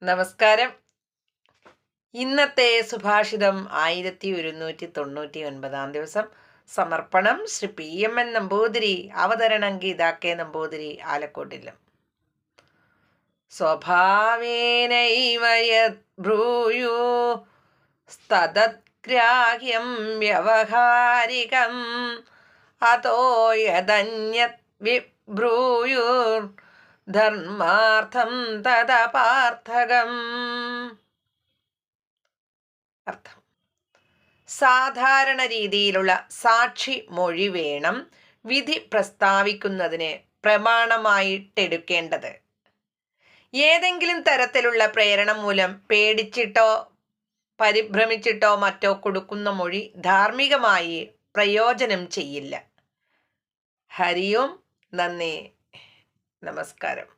നമസ്കാരം. ഇന്നത്തെ സുഭാഷിതം 1199 ദിവസം. സമർപ്പണം ശ്രീ PMN നമ്പൂതിരി. അവതരണം ഗീതാക്കെ നമ്പൂതിരി, ആലക്കോട്ടിലും. സ്വഭാവേനൈവ യത് ബ്രൂയു സ്തദഗ്രാഹ്യം വ്യവഹാരികം അതോ യദന്യത് വിബ്രൂയുർ ധർമാർത്ഥം തദപാർത്ഥകം. അർത്ഥം: സാധാരണ രീതിയിലുള്ള സാക്ഷി മൊഴി വേണം വിധി പ്രസ്താവിക്കുന്നതിന് പ്രമാണമായിട്ടെടുക്കേണ്ടത്. ഏതെങ്കിലും തരത്തിലുള്ള പ്രേരണ മൂലം പേടിച്ചിട്ടോ പരിഭ്രമിച്ചിട്ടോ മറ്റോ കൊടുക്കുന്ന മൊഴി ധാർമ്മികമായി പ്രയോജനം ചെയ്യില്ല. ഹരി ഓം. നന്ദി. നമസ്കാരം.